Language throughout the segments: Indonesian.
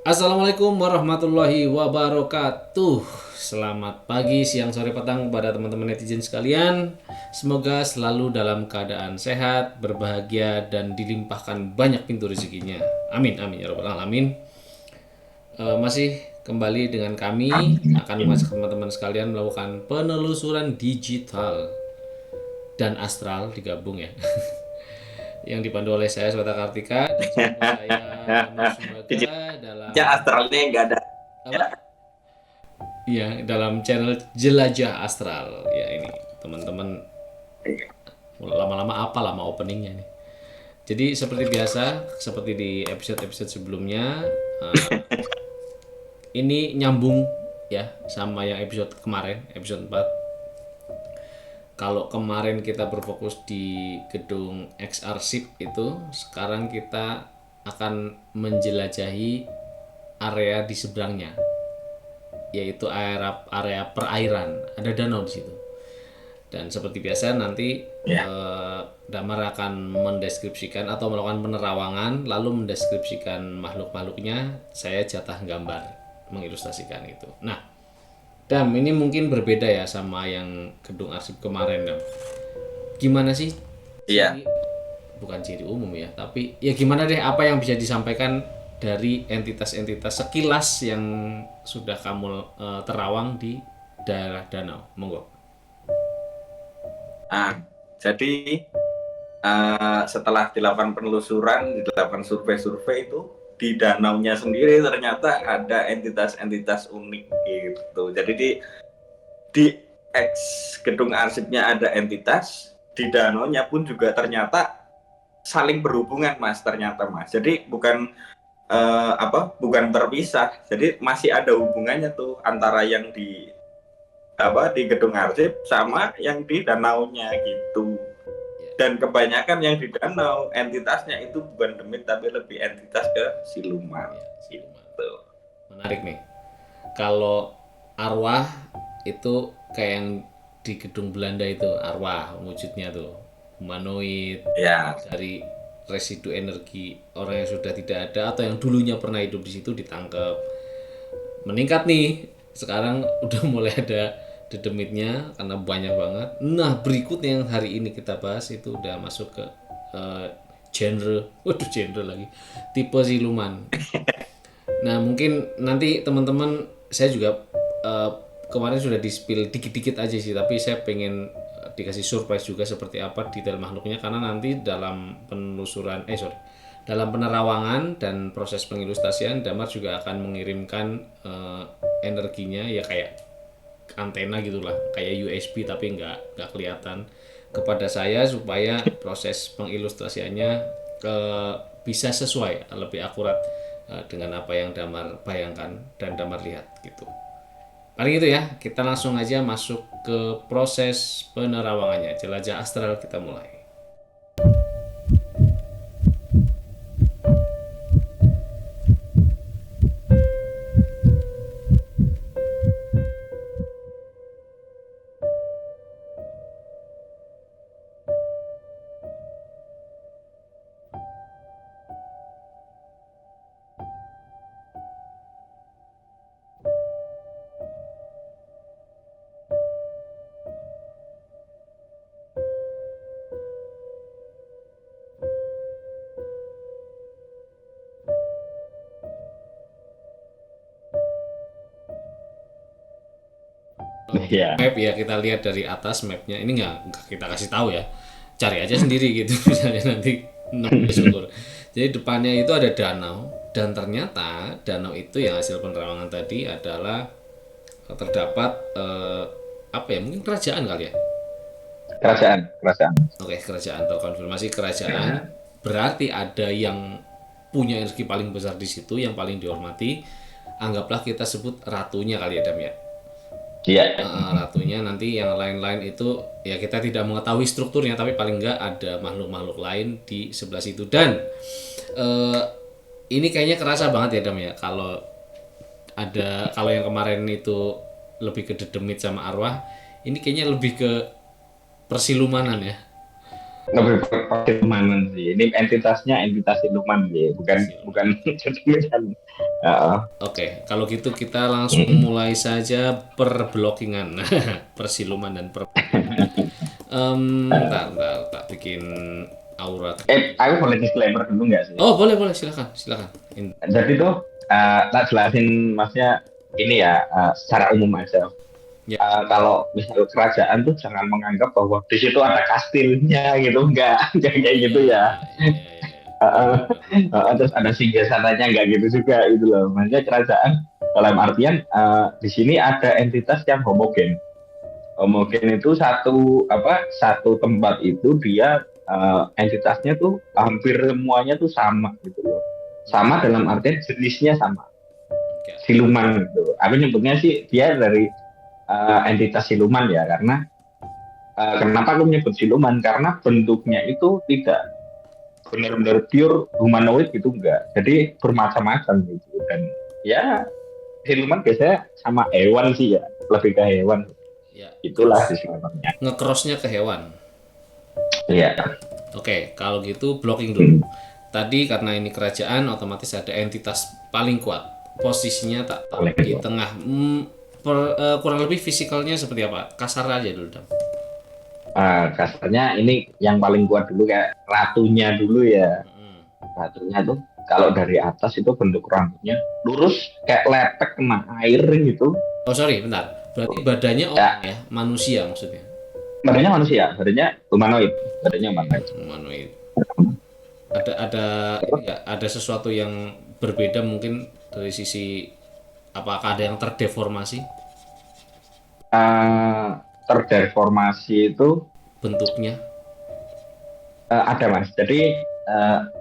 Assalamualaikum warahmatullahi wabarakatuh. Selamat pagi, siang, sore, petang kepada teman-teman netizen sekalian. Semoga selalu dalam keadaan sehat, berbahagia, dan dilimpahkan banyak pintu rezekinya. Amin, amin ya rabbal alamin. Masih kembali dengan kami akan mengajak teman-teman sekalian melakukan penelusuran digital dan astral digabung ya. Yang dipandu oleh saya Sweta Kartika dan sepupu saya Damar Sumbaga Ya, dalam astralnya nggak ada. Ya. apa? Iya, dalam channel Jelajah Astral. Ya ini, teman-teman lama-lama apa lama openingnya nih. Jadi seperti biasa, seperti di episode-episode sebelumnya, ini nyambung ya sama yang episode kemarin, episode 4. Kalau kemarin kita berfokus di gedung XR-SIP itu, sekarang kita akan menjelajahi area di seberangnya, yaitu area perairan. Ada danau di situ. Dan seperti biasa nanti Ya. Damar akan mendeskripsikan atau melakukan penerawangan lalu mendeskripsikan makhluk-makhluknya, saya jatah gambar mengilustrasikan itu. Nah, Dam, ini mungkin berbeda ya sama yang gedung arsip kemarin, Dam. Gimana sih Iya. ciri, bukan ciri umum ya, tapi ya gimana deh apa yang bisa disampaikan dari entitas-entitas sekilas yang sudah kamu terawang di daerah danau. Monggo. Nah, jadi setelah dilakukan penelusuran, dilakukan survei-survei itu di danaunya sendiri ternyata ada entitas-entitas unik gitu. Jadi di ex gedung arsipnya ada entitas, di danaunya pun juga ternyata saling berhubungan, Mas, ternyata, Mas. Jadi bukan terpisah. Jadi masih ada hubungannya tuh antara yang di gedung arsip sama yang di danaunya gitu. Ya, Dan kebanyakan yang di danau entitasnya itu bukan demit tapi lebih entitas ke siluman ya, siluman. gitu. Menarik nih. Kalau arwah itu kayak yang di gedung Belanda itu, arwah wujudnya tuh humanoid Ya. dari residu energi orang yang sudah tidak ada atau yang dulunya pernah hidup di situ ditangkap. Meningkat nih. Sekarang udah mulai ada dedemitnya karena banyak banget. Nah, berikutnya yang hari ini kita bahas itu udah masuk ke eh, genre, waduh genre lagi, tipe siluman. Nah, mungkin nanti teman-teman, saya juga eh, kemarin sudah di-spill dikit-dikit aja sih, tapi saya pengen dikasih surprise juga seperti apa detail makhluknya karena nanti dalam penelusuran dalam penerawangan dan proses pengilustrasian Damar juga akan mengirimkan energinya ya kayak antena gitulah, kayak USB tapi nggak kelihatan kepada saya supaya proses pengilustrasiannya bisa sesuai lebih akurat dengan apa yang Damar bayangkan dan Damar lihat gitu. Paling itu ya, kita langsung aja masuk ke proses penerawangannya. Jelajah astral kita mulai. Iya. Map ya, kita lihat dari atas mapnya, ini nggak kita kasih tahu ya, cari aja sendiri gitu misalnya nanti namanya syukur. Jadi depannya itu ada danau dan ternyata danau itu yang hasil penerawangan tadi adalah terdapat apa ya, mungkin kerajaan kali ya. Kerajaan, kerajaan. Oke, kerajaan, terkonfirmasi kerajaan, berarti ada yang punya energi paling besar di situ, yang paling dihormati. Anggaplah kita sebut ratunya kali ya, Dam ya. Iya. Ratunya, nanti yang lain-lain itu ya kita tidak mengetahui strukturnya, tapi paling enggak ada makhluk-makhluk lain di sebelah situ. Dan eh, ini kayaknya kerasa banget ya, Dam ya, kalau yang kemarin itu lebih ke dedemit sama arwah, ini kayaknya lebih ke persilumanan ya. lebih persilumanan sih. Ini entitasnya entitas siluman sih, bukan bukan ketumisan. Heeh. Oke, kalau gitu kita langsung mulai saja perblockingan, persiluman dan per. Tak bikin aura. Aku boleh disclaimer dulu nggak sih? Oh, boleh, boleh, silakan, silakan. Jadi tuh tak jelasin maksudnya ini ya secara umum aja. Ya. Kalau misal kerajaan tuh jangan menganggap bahwa di situ ada kastilnya gitu, enggak kayak gitu ya. Terus ada singgasananya enggak gitu juga itu loh. Maksudnya kerajaan dalam artian di sini ada entitas yang homogen. Homogen itu satu tempat itu dia entitasnya tuh hampir semuanya tuh sama gitu loh. Sama dalam artian jenisnya sama. Siluman gitu. Aku nyebutnya sih dia dari entitas siluman ya, karena kenapa aku menyebut siluman, karena bentuknya itu tidak benar-benar pure humanoid gitu, enggak, jadi bermacam-macam gitu. Dan ya siluman biasanya sama hewan sih ya, lebih ke hewan Ya. Itulah silumannya. Nge-crossnya ke hewan. Iya. Oke, kalau gitu blocking dulu. Tadi karena ini kerajaan, otomatis ada entitas paling kuat. Posisinya tak tahu di tengah. Kurang lebih fisikalnya seperti apa? Kasar aja dulu, Dam. Kasarnya ini yang paling kuat dulu, kayak ratunya dulu ya. Ratunya tuh kalau dari atas itu bentuk rambutnya lurus kayak lepek kena air gitu. Oh sorry, bentar. Berarti badannya orang ya, manusia maksudnya. Badannya manusia, badannya humanoid, badannya humanoid. Humanoid. Ada sesuatu yang berbeda mungkin dari sisi, apakah ada yang terdeformasi? Terdeformasi itu bentuknya ada mas. Jadi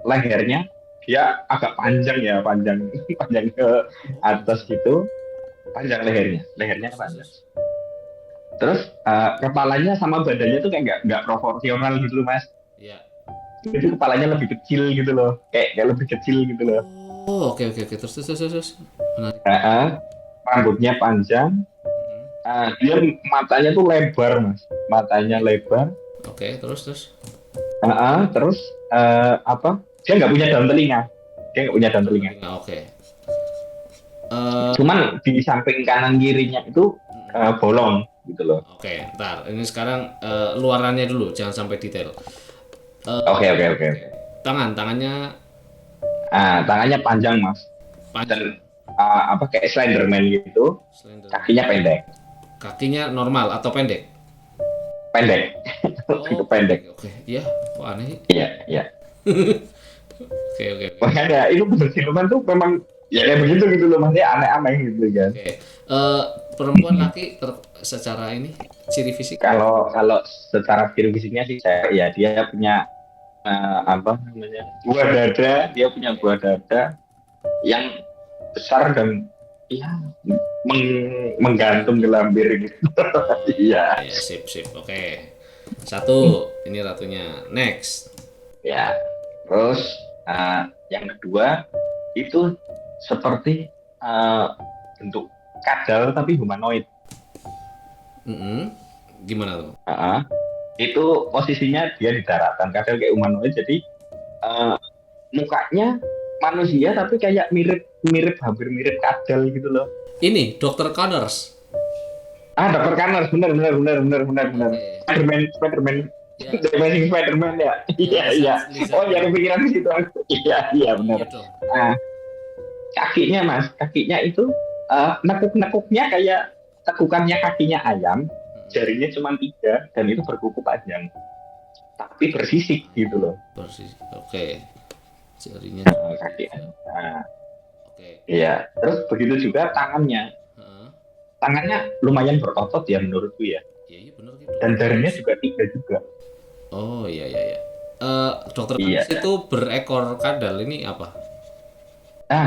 lehernya dia agak panjang ya, panjang ke atas gitu, panjang lehernya panjang. Terus kepalanya sama badannya tuh kayak nggak proporsional gitu loh mas. Iya. Jadi kepalanya lebih kecil gitu loh, kayak lebih kecil gitu loh. Oh oke. Terus. Menarik. Rambutnya panjang. Dia matanya tuh lebar mas, matanya lebar. Oke, terus. Terus dia nggak punya daun telinga, Oke. Cuman di samping kanan kirinya itu bolong gitu loh. Oke, ntar ini sekarang luarannya dulu, jangan sampai detail. Oke. Tangannya panjang mas, dan kayak Slenderman gitu. Kakinya pendek. Kakinya normal atau pendek? Pendek. Oh, pendek. Oke. Iya, kok aneh? Iya. Oke. Makanya itu bener siluman tuh memang ya kayak begitu gitu loh, masih aneh-aneh gitu kan. Oke. Perempuan laki secara ini ciri fisik? Kalau secara ciri fisiknya sih ya dia punya buah dada, dia punya buah dada yang besar dan ya menggantung di lambir gitu. Iya. Ya, sip. Oke. Satu, ini ratunya. Next. Ya. Terus yang kedua itu seperti bentuk kadal tapi humanoid. Gimana tuh? Itu posisinya dia di daratan, kadal kayak humanoid, jadi mukanya manusia tapi kayak hampir mirip kadal gitu loh. Ini Dr. Connors. Dr. Connors, benar. Spiderman. The Amazing Spider-Man ya. Iya. Oh, ya kepikiran di situ aku. Iya benar. Kakinya itu nekuknya kayak tekukannya kakinya ayam, jarinya cuma 3 dan itu berkuku panjang. Tapi bersisik gitu loh. Bersisik. Oke. Jarinya kakinya. Oke. Iya, terus begitu juga tangannya. Tangannya lumayan berotot ya menurutku ya. Iya benar gitu. Dan jarinya juga 3 juga. Oh iya. Dokter Kamis itu berekor kadal, ini apa?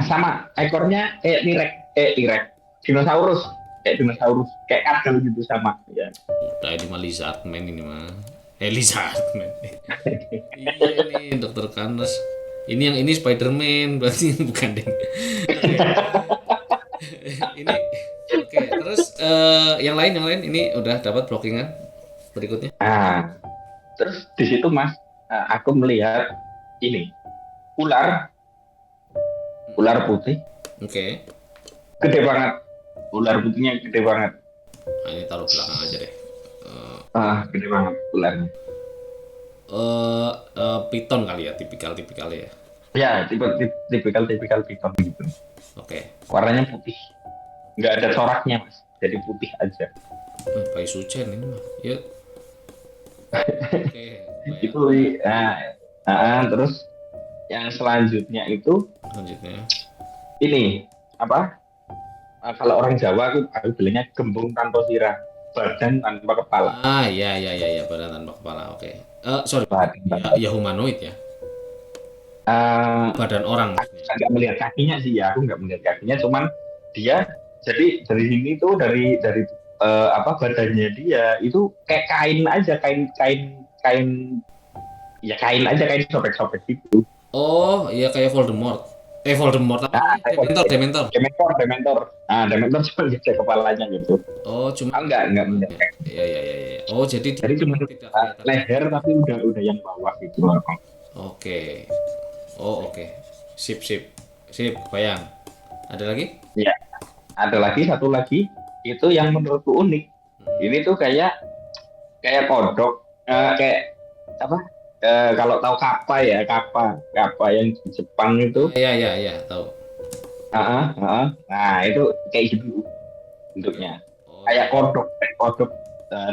Sama, ekornya kayak T-Rex. Dinosaurus, kayak kadal gitu sama ya. Udah ini mah Lizardman ini mah. Lizardman. Iya nih Dokter Kamis. Ini Spider-Man berarti bukan deh. Ini oke, terus yang lain ini udah dapat blockingan berikutnya. Terus di situ mas aku melihat ini ular putih Oke. gede banget. Ular putihnya gede banget. Nah, ini taruh belakang aja deh. Gede banget ularnya. Piton kali ya, tipikal ya. Ya, tipikal piton gitu. Oke. Warnanya putih. Nggak ada coraknya, Mas. Jadi putih aja. Pai Sucen ini mah. Ya. Oke, Itu bayang. terus yang selanjutnya itu Lanjutnya. ini apa? Kalau orang Jawa aku bilangnya gembung tanpa sirah, badan tanpa kepala. Iya, badan tanpa kepala. Oke. Sorry. Badan tanpa Ya humanoid ya. kepala. Badan orang Aku maksudnya. nggak melihat kakinya sih ya, aku nggak melihat kakinya, cuman dia jadi dari sini tuh dari badannya dia itu kayak kain aja, kain ya kain aja, kain sobek-sobek gitu. Oh, iya kayak Voldemort. Voldemort apa Nah, namanya? Dementor. Dementor. Dementor cuma gede kepalanya gitu. Oh, cuma Aku nggak melihat ya. kaki. Iya. Oh, jadi Jadi cuma tidak kelihatan. leher tapi udah yang bawah gitu. Oke. Oh, oke. Sip. Bayang. Ada lagi? Ya, ada lagi satu lagi itu yang menurutku unik. Ini tuh kayak kodok, kayak apa? Kalau tahu kappa yang di Jepang itu, Iya, tahu. nah itu kayak gitu bentuknya, Oh, kayak kodok,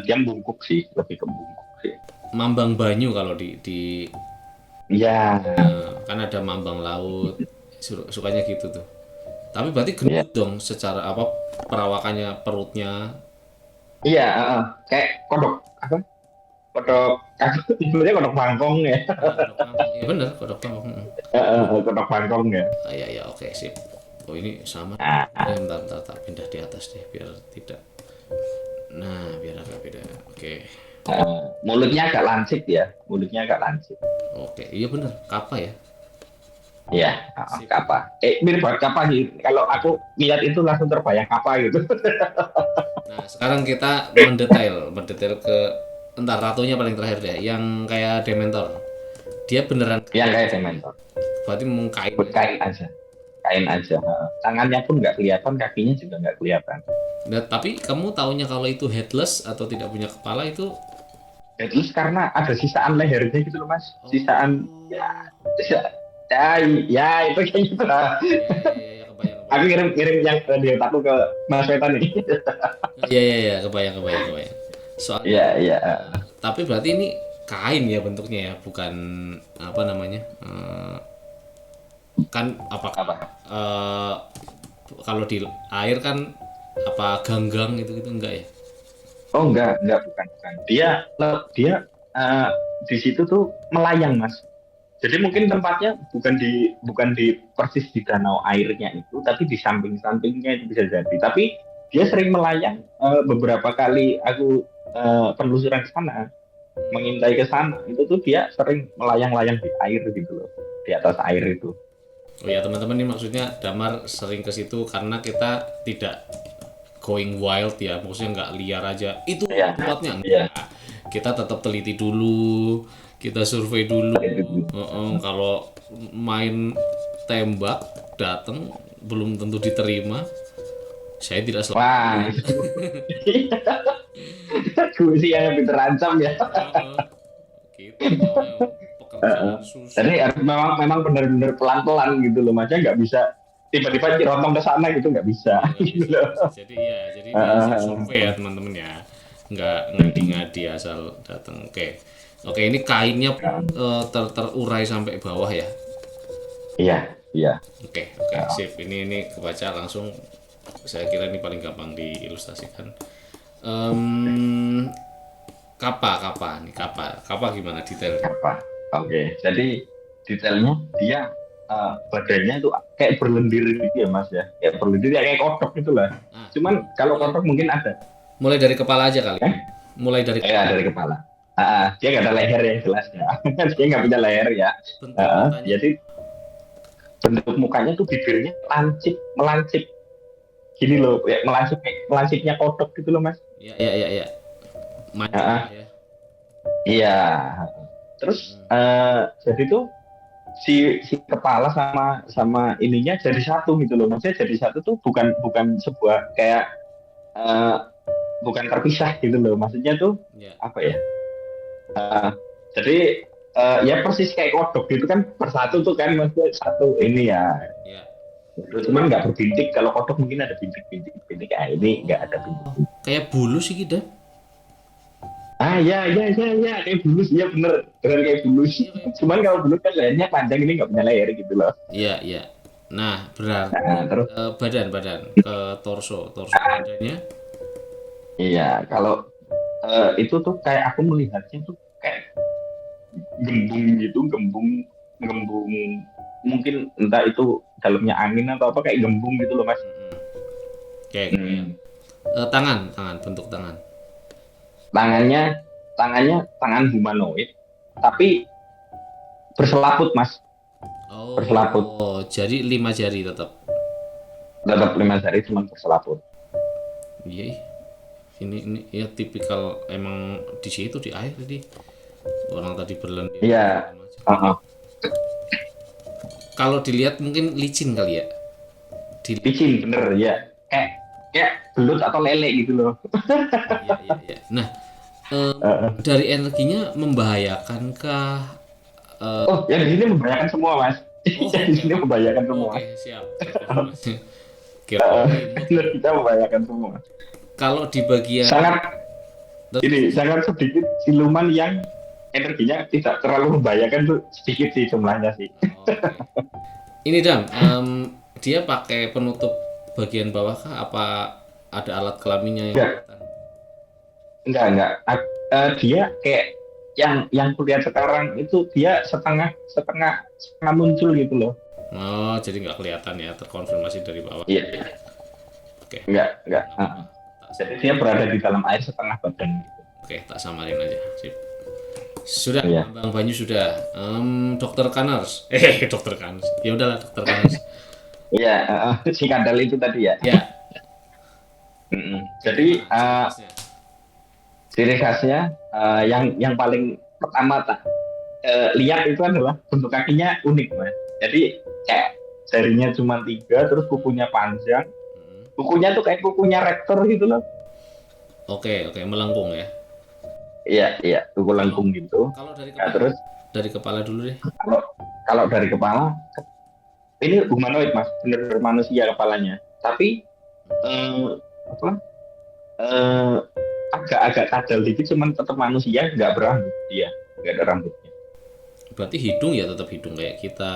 dia bungkuk sih, lebih ke bungkuk sih. Mambang Banyu kalau di Iya, kan ada Mambang Laut. Sukanya gitu tuh. Tapi berarti iya, gendut dong secara apa perawakannya, perutnya. iya, kayak kodok apa? Kodok, sebenarnya kodok bangkong ya. Kodok kangkung. Iya bener, kodok kangkung. Kodok bangkong ya. Iya, oke, sip. Oh, ini sama. Nah, Bentar, tak pindah di atas deh biar tidak. Nah, biar agak beda. Oke. mulutnya agak lancip ya, Oke, iya bener, kappa ya. Iya, Sip. kappa. Mirip banget kappa sih. Kalau aku lihat itu langsung terbayang kappa gitu. Nah, sekarang kita mendetail ke entar ratunya paling terakhir deh, yang kayak Dementor. Dia beneran Yang kayak Dementor. berarti mengkain. Kain aja. Tangannya pun nggak kelihatan, kakinya juga nggak kelihatan. Nah, tapi kamu taunya kalau itu headless atau tidak punya kepala itu Terus karena ada sisaan lehernya gitu loh Mas. Sisaan ya, itu kayak gitu lah. Iya, kebayang. Aku kirim yang di otakku ke Mas Wetan nih. Iya, kebayang. Soalnya Iya. tapi berarti ini kain ya bentuknya ya, bukan apa namanya? Kan Apa? kalau di air kan apa ganggang gitu enggak ya? Oh enggak, bukan. Dia di situ tuh melayang Mas. Jadi mungkin tempatnya bukan di persis di danau airnya itu, tapi di samping-sampingnya itu bisa jadi. Tapi dia sering melayang. Beberapa kali aku penelusuran ke sana, mengintai ke sana, itu tuh dia sering melayang-layang di air gitu loh, di atas air itu. Oh ya teman-teman, ini maksudnya Damar sering ke situ karena kita tidak going wild ya, maksudnya nggak liar aja. Itu Iya. tempatnya Iya. enggak. Kita tetap teliti dulu, kita survei dulu. Kalau main tembak datang belum tentu diterima. Saya tidak selalu. Wah, gue sih yang lebih terancam ya. Gitu. Pekerjaan susah. Jadi memang benar-benar pelan-pelan gitu loh, Masnya nggak bisa tiba-tiba cirotong ke sana gitu, nggak bisa. Gitu loh. Jadi ini hasil survei ya teman-teman ya, nggak ngadi-ngadi asal datang. Oke, ini kainnya terurai sampai bawah ya. Iya. Oke, sip. Ini kebaca langsung. Saya kira ini paling gampang diilustrasikan. Kappa gimana detail? Apa? Oke. Jadi detailnya dia badannya itu kayak berlendir gitu ya Mas ya, kayak berlendir ya, kayak kodok gitulah. Cuman kalau kodok mungkin ada. Mulai dari kepala aja kali. Mulai dari dari kepala. Dia nggak ada leher yang jelas ya. Dia nggak punya leher ya. Jadi bentuk mukanya tuh bibirnya melancip gini loh, ya melancipnya kodok gitu loh Mas. Iya. Manja ya. Iya. Terus jadi tuh si kepala sama ininya jadi satu gitu loh. Maksudnya jadi satu tuh bukan sebuah kayak eh, bukan terpisah gitu loh. Maksudnya tuh Ya. apa ya? Jadi ya persis kayak kodok gitu kan bersatu tuh kan, maksudnya satu ini ya. Ya. Cuman nggak berbintik. Kalau kodok mungkin ada bintik-bintik. Ah, ini nggak ada bintik. Kayak bulu sih gitu. Ah ya kayak bulus, ya bener kayak bulus. Cuman kalau bulus kan lehernya panjang, ini nggak punya leher gitu loh. Iya, iya. Nah, berarti Nah, terus badan ke torso badannya. iya kalau itu tuh kayak aku melihatnya tuh kayak gembung gitu, gembung mungkin entah itu dalamnya angin atau apa, kayak gembung gitu loh mas. Kayak Hmm. tangan bentuk tangan. Tangannya tangan humanoid tapi berselaput mas, Oh, berselaput. jadi 5 jari tetap. Tetap 5 jari cuman berselaput. Iya. Ini ya tipikal emang di situ di air tadi. Orang tadi berlendir. Iya. Uh-uh. Kalau dilihat mungkin licin kali ya. Licin bener ya, kayak belut atau lele gitu loh. Iya. Nah, dari energinya membahayakan Oh, yang di sini membahayakan semua mas. Yang di sini membahayakan semua. Oke, siap. Kira Bener, kita membahayakan semua. kalau di bagian Sangat sedikit siluman yang energinya tidak terlalu membahayakan tuh, sedikit sih jumlahnya sih. Oke. Ini Dam, dia pakai penutup bagian bawah kah? Apa ada alat kelaminnya yang kelihatan? Enggak. Dia kayak yang kulihat sekarang itu dia setengah muncul gitu loh. Oh, jadi nggak kelihatan ya, terkonfirmasi dari bawah. Iya. Oke. Enggak. Jadi dia berada di dalam air setengah badan gitu. Oke, tak samarin aja. Sip. Sudah, Iya. Bang Banyu sudah. Dokter Kanars. Dokter Kanars. Ya udahlah, Dokter Kanars. Iya, si kadal itu tadi ya. Ya. Jadi Jelasnya. ciri khasnya yang paling pertama lihat itu adalah bentuk kakinya unik mas. Jadi kayak jarinya cuma 3, terus kukunya panjang. Kukunya tuh kayak kukunya rektor gitu loh. Oke, melengkung ya. Iya, kuku lengkung gitu. Kalau dari Nah, kepala, terus dari kepala dulu deh. kalau dari kepala, ini humanoid mas, bener manusia kepalanya. Tapi agak kadal dikit, cuman tetap manusia, nggak berambut dia, nggak ada rambutnya. Berarti hidung ya tetap hidung kayak kita.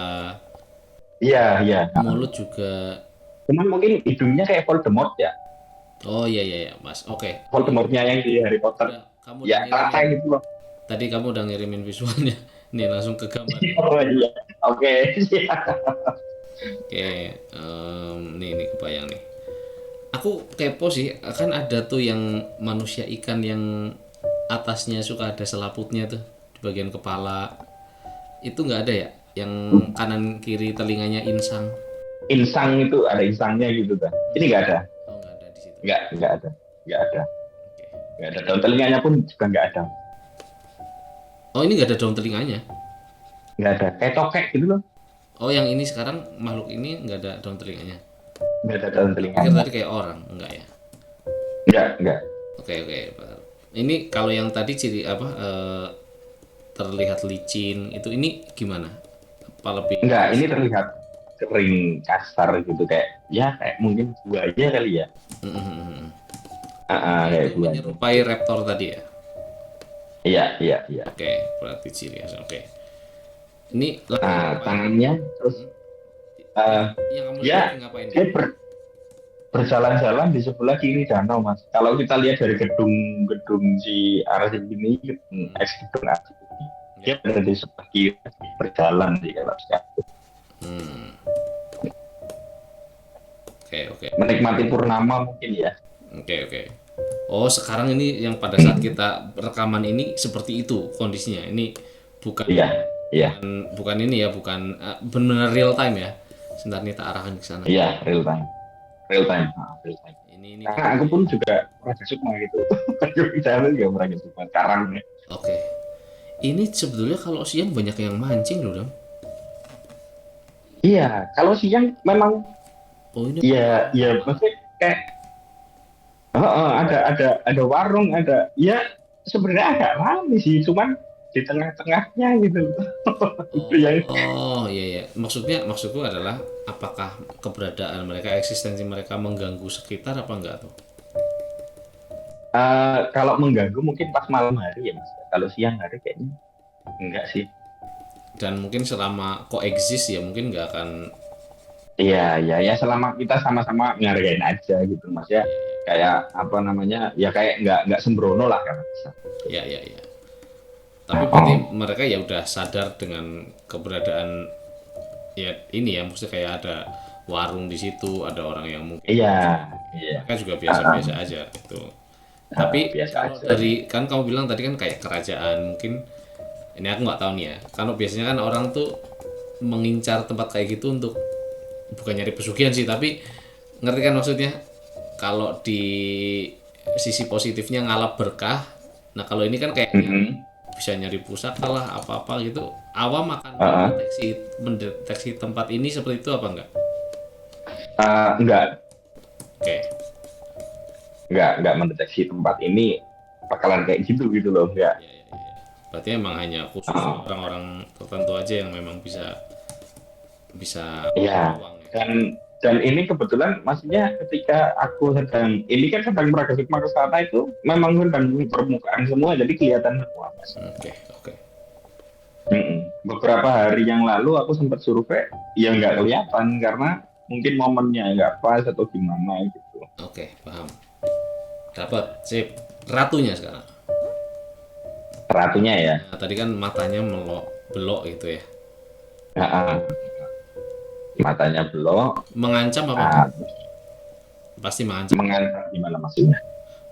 Iya. Mulut juga. Cuman mungkin hidungnya kayak Voldemort ya. Oh iya Mas. Oke. Voldemortnya yang di Harry Potter. Udah, kamu Ya, udah rata gitu loh. Tadi kamu udah ngirimin visualnya. Nih langsung ke gambar. Oh iya. Oke. Oke, nih kebayang nih. Aku kepo sih, kan ada tuh yang manusia ikan yang atasnya suka ada selaputnya tuh di bagian kepala. Itu nggak ada ya? Yang kanan kiri telinganya insang. Insang itu ada insangnya gitu kan. Ini nggak ada. Oh nggak ada di situ. Nggak ada. Oke. Nggak ada. Daun telinganya pun juga nggak ada. Oh ini nggak ada daun telinganya? Nggak ada. Kayak tokek gitu loh. Oh yang ini sekarang makhluk ini nggak ada daun telinganya? Nggak ada daun Pikir telinganya. tadi kayak orang, enggak ya? Nggak. Oke. Ini kalau yang tadi ciri apa terlihat licin itu ini gimana? Apa lebih? Nggak, ini terlihat kering kasar gitu, kayak mungkin buaya kali ya. Kayak Itu buaya. menyerupai raptor tadi ya? Iya. Oke, berarti ciri khas. Oke. Ini Tangannya terus yang kamu ya, lihat ngapain? dia berjalan-jalan di sebelah kiri danau mas. Kalau kita lihat dari gedung si Arsip ini, ex gedung Arsip ini, dia berada di sebelah kiri, berjalan sih kalau sekarang. Oke. Menikmati purnama mungkin ya. Oke. Oh, sekarang ini yang pada saat kita rekaman ini seperti itu kondisinya. Ini bukan Iya. bukan ini ya, bukan benar-benar real time ya. Sebentar nih tak arahkan ke sana. Iya, real time. Ini Karena aku pun juga merasa suka gitu. Aku juga merasa suka karangnya. Oke. Ini sebetulnya kalau siang banyak yang mancing loh, Dam. Iya, kalau siang memang Oh, ini ya ya maksudnya kayak ada warung, ada ya sebenarnya agak ramai sih, cuman di tengah-tengahnya gitu. Itu yang Oh, iya ya. Maksudku adalah apakah keberadaan mereka, eksistensi mereka mengganggu sekitar apa enggak tuh? kalau mengganggu mungkin pas malam hari ya Mas. Kalau siang hari kayaknya enggak sih. Dan mungkin selama koeksis ya mungkin nggak akan. Iya, iya, ya selama kita sama-sama ngargain aja gitu Mas ya. Kayak apa namanya? Ya kayak nggak sembrono lah kan. Ya, ya, ya. Tapi berarti mereka ya udah sadar dengan keberadaan ya ini ya, maksudnya kayak ada warung di situ, ada orang yang mungkin Iya, iya. mereka juga biasa-biasa aja itu. Tapi Biasa kalau aja. dari kan kamu bilang tadi kan kayak kerajaan mungkin, ini aku nggak tahu nih ya. Kalau biasanya kan orang tuh mengincar tempat kayak gitu untuk bukan nyari pesugihan sih, tapi ngerti kan maksudnya? Kalau di sisi positifnya ngalap berkah. Nah, kalau ini kan kayaknya Mm-mm. bisa nyari pusaka lah apa-apa gitu. Awam akan Uh-uh. mendeteksi tempat ini seperti itu apa enggak? Enggak, Oke. enggak mendeteksi tempat ini bakalan kayak gitu gitu loh, enggak. Ya, ya, ya. Berarti emang hanya khusus Uh, orang-orang tertentu aja yang memang bisa bisa iya. menolong ya. Dan ini kebetulan maksudnya ketika aku sedang ini kan sedang Pragasukma ke sana itu memang sedang di permukaan semua jadi kelihatan semua Mas. Oke, oke. Mm-mm. Beberapa hari yang lalu aku sempat survei ya nggak kelihatan karena mungkin momennya nggak pas atau gimana gitu. Oke, paham. Dapat. Sip. Ratunya sekarang. Ratunya ya. Nah, tadi kan matanya belok gitu ya. Nah, matanya belok, Mengancam apa? ah, Pasti mengancam. mengantar gimana maksudnya?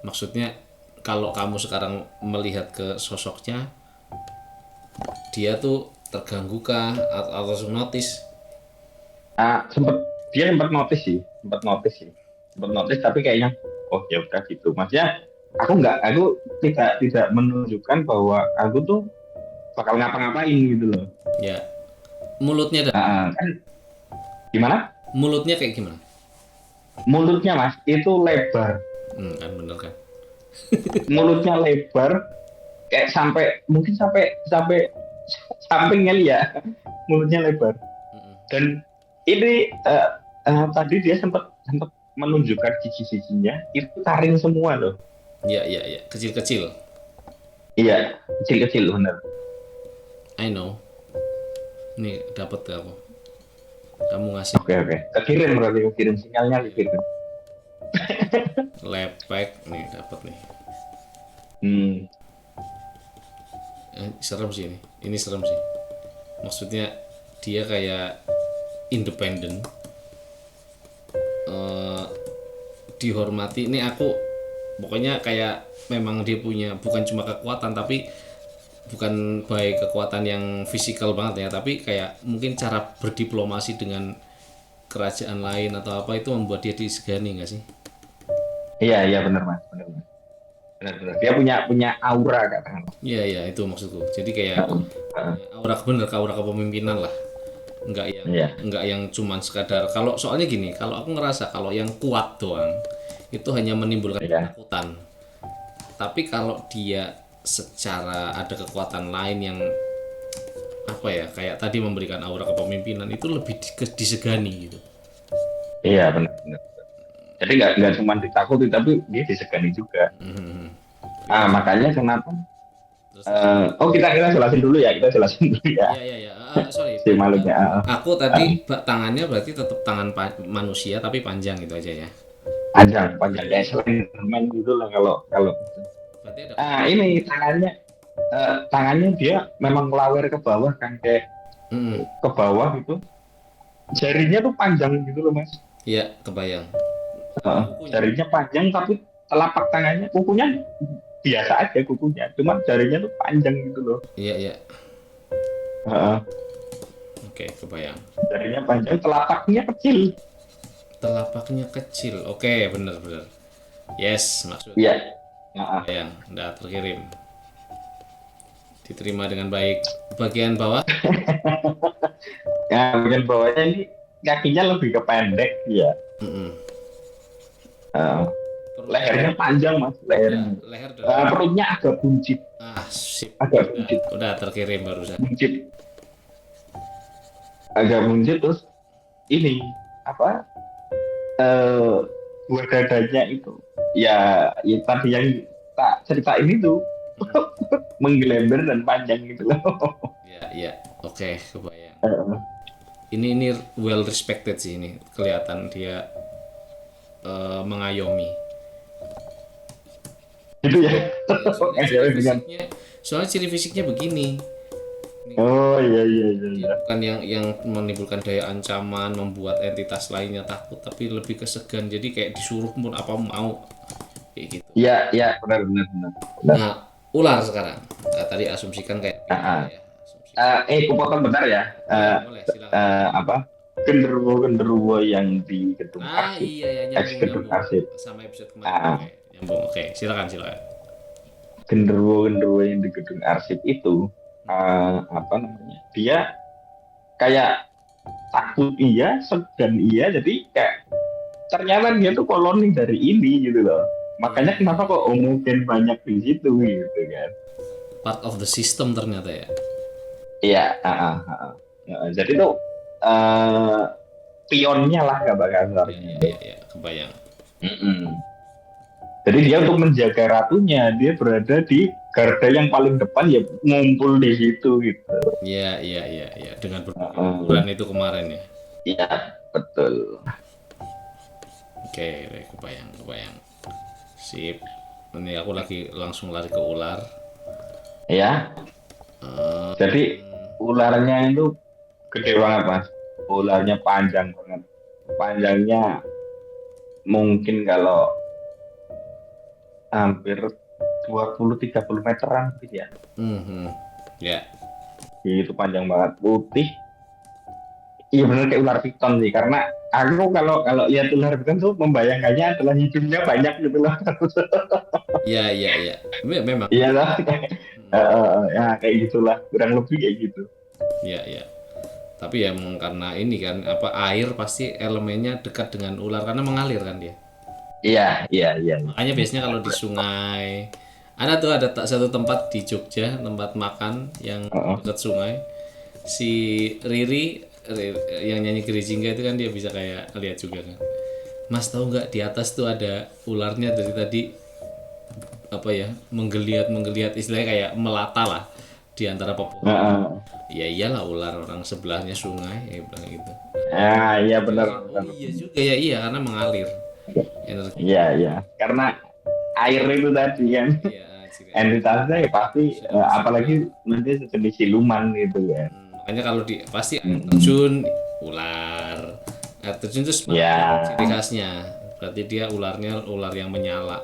Maksudnya kalau kamu sekarang melihat ke sosoknya, dia tuh terganggu kah atau notice? Sempet dia sempat notice tapi kayaknya oh ya udah gitu. Maksudnya aku tidak menunjukkan bahwa aku tuh bakal ngapa-ngapain gitu loh. Ya, mulutnya dah. Kan gimana? Mulutnya kayak gimana? Mulutnya Mas itu lebar, Kan bener kan? mulutnya lebar kayak mungkin sampai sampingnya ya, mulutnya lebar. Dan ini tadi dia sempat sempat menunjukkan gigi-giginya itu taring semua loh. Iya, iya, iya. Kecil-kecil. Iya, kecil-kecil bener. I know. Nih dapat kamu. Kamu ngasih Oke. Kekirim sinyalnya kekirim. lepek nih, dapat nih. Hmm, Serem sih ini. Ini serem sih. Maksudnya dia kayak independen, eh, dihormati. Ini aku pokoknya kayak memang dia punya bukan cuma kekuatan tapi bukan baik kekuatan yang fisikal banget ya, tapi kayak mungkin cara berdiplomasi dengan kerajaan lain atau apa itu membuat dia disegani nggak sih? iya benar Mas, benar. Benar. Dia punya aura katakanlah. Iya, iya, itu maksudku. Jadi kayak Heeh. aura kepemimpinan lah. Iya. Nggak yang cuman sekadar, kalau soalnya gini, kalau aku ngerasa kalau yang kuat doang itu hanya menimbulkan Iya. ketakutan. Tapi kalau dia secara ada kekuatan lain yang apa ya, kayak tadi memberikan aura kepemimpinan itu lebih disegani gitu. Iya benar. Jadi nggak cuma ditakuti tapi dia disegani juga. Mhm. Makanya kenapa? Terus, Kita jelasin dulu ya, ya, ya, ya. Sorry. si makhluknya. Aku tadi tangannya berarti tetap tangan manusia tapi panjang gitu aja ya. Panjang kayak Slenderman gitu lah kalau kalau. Berarti ada. Ini tangannya dia memang ngelawer ke bawah kan kayak Mm-mm. ke bawah gitu. Jarinya tuh panjang gitu loh Mas. Iya, kebayang. Jarinya panjang tapi telapak tangannya kukunya biasa aja kukunya, cuma jarinya tuh panjang gitu loh. Iya, iya. Heeh. Oke, kebayang. Jarinya panjang, telapaknya kecil. Telapaknya kecil. Oke, bener. Yes, maksudnya. Iya. Heeh. Kebayang, udah terkirim. diterima dengan baik. Bagian bawah Ya, bagian bawahnya ini kakinya lebih ke pendek ya. mm-mm. Eh, Perut- lehernya panjang mas, ya, lehernya. leher dan Perutnya agak buncit, sip, agak udah, buncit, udah terkirim barusan. buncit, agak buncit terus ini apa? Buah dadanya itu, ya tadi yang tak cerita ini tuh menggelember dan panjang gitu loh. Ya, oke, kebayang. Eh, Ini well respected sih, ini kelihatan dia mengayomi. Gitu ya. Soalnya ciri fisiknya begini. Oh iya iya iya. Dia bukan yang menimbulkan daya ancaman, membuat entitas lainnya takut, tapi lebih ke segan. Jadi kayak disuruh pun apa mau, kayak gitu. Iya iya benar benar benar. Nah, ular sekarang. Nah, tadi asumsikan kayak Ah, ya. Asumsi. Kupotong bentar ya. Boleh, silakan. Apa? Genderuwo yang di gedung Ah arsip, iya ya, gedung nyambung arsip. sama episode Ah. kemarin. Oke, nyambung. Oke, silakan. Genderuwo yang di gedung arsip itu apa namanya? Dia kayak takut iya, segan iya, jadi kayak ternyata dia tuh koloni dari ini gitu loh. Makanya kenapa kok mungkin banyak di situ gitu kan? Part of the system ternyata ya. Iya, jadi tuh pionnya lah kabar kasarnya. Iya, kebayang. Mm-mm. Jadi dia untuk menjaga ratunya, dia berada di garda yang paling depan ya ngumpul di situ gitu. Iya. Dengan ukuran itu kemarin ya. Iya, betul. Oke, kebayang. Sip. Ini aku lagi langsung lari ke ular. Ya. Jadi ularnya itu gede banget mas. Ularnya panjang banget. Panjangnya mungkin kalau hampir 20-30 meteran gitu ya. Ya. Itu panjang banget, putih. Iya benar kayak ular piton sih, karena aku kalau lihat ular piton tuh membayangkannya adalah hidungnya banyak gitu loh. Iya. Memang. Iya lah. Ya kayak gitulah, kurang lebih kayak gitu. Iya. Tapi ya karena ini kan air pasti elemennya dekat dengan ular karena mengalir kan dia. Iya. Makanya biasanya kalau di sungai ada satu tempat di Jogja, tempat makan yang dekat sungai. Si Riri yang nyanyi Gerijingga itu kan dia bisa kayak lihat juga kan. Mas tahu nggak di atas tuh ada ularnya dari tadi menggeliat istilahnya kayak melata lah di antara pepohonan. Ya iyalah ular orang sebelahnya sungai ya bilang gitu. Iya benar. Iya juga ya iya karena mengalir energi. Iya karena air itu tadi kan. Iya, entitasnya ya pasti apalagi nanti sejenis siluman gitu kan. Makanya kalau pasti air terjun ular. Air terjun itu ciri khasnya. Berarti dia ular yang menyala.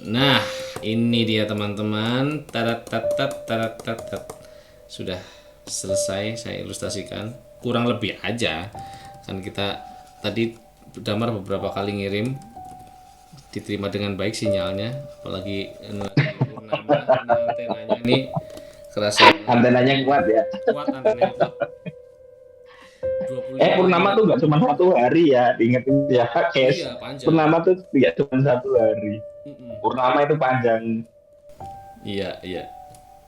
Nah, ini dia teman-teman. Tarat. Sudah selesai saya ilustrasikan. Kurang lebih aja. Kan kita tadi Damar beberapa kali ngirim, diterima dengan baik sinyalnya, apalagi Purnama antenanya ini kerasa antenanya kuat ya. Kuat antenanya kuat. Purnama tuh nggak cuma 1 hari ya, diingetin ya Kes. Iya, panjang. Purnama tuh nggak cuma 1 hari. Purnama itu panjang. Iya.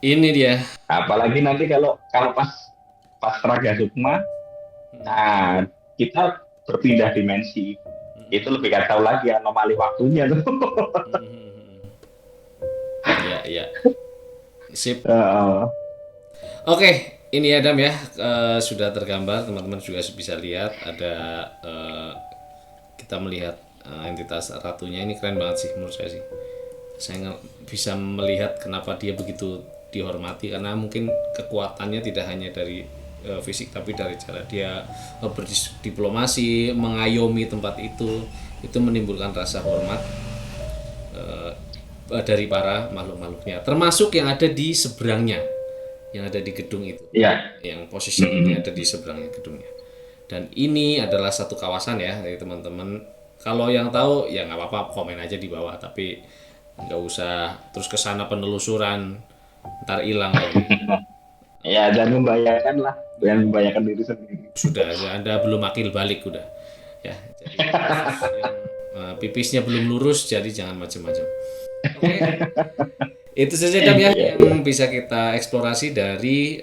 Ini dia. Apalagi nanti kalau pas Raga Sukma, nah kita berpindah dimensi. Itu lebih kacau lagi anomali waktunya tuh. Iya. Sip. Oke, ini Adam ya, sudah tergambar, teman-teman juga bisa lihat ada kita melihat entitas ratunya. Ini keren banget sih menurut saya sih. Saya bisa melihat kenapa dia begitu dihormati karena mungkin kekuatannya tidak hanya dari fisik tapi dari cara dia berdiplomasi, mengayomi tempat itu menimbulkan rasa hormat dari para makhluk-makhluknya, termasuk yang ada di seberangnya, yang ada di gedung itu, yang posisinya ada di seberangnya gedungnya. Dan ini adalah satu kawasan ya, dari teman-teman. Kalau yang tahu ya nggak apa-apa komen aja di bawah. Tapi nggak usah terus ke sana penelusuran ntar hilang. Ya jangan membahayakan lah, jangan membahayakan diri sendiri. Sudah Anda belum akil balik udah ya, jadi yang, pipisnya belum lurus, jadi jangan macam-macam. Oke. Itu saja Dam ya yang bisa kita eksplorasi dari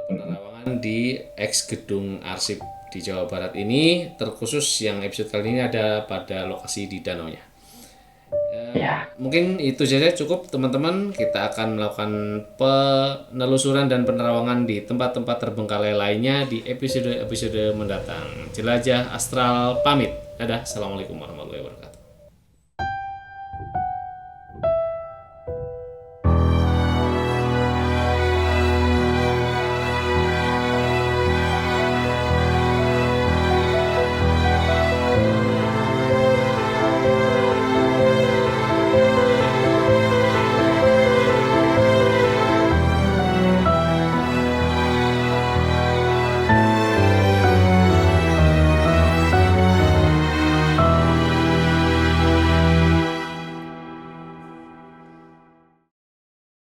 penerawangan di ex gedung arsip di Jawa Barat ini, terkhusus yang episode kali ini ada pada lokasi di danaunya. Ya. Mungkin itu saja cukup teman-teman. Kita akan melakukan penelusuran dan penerawangan di tempat-tempat terbengkalai lainnya di episode-episode mendatang. Jelajah Astral pamit. Dadah. Assalamualaikum warahmatullahi wabarakatuh.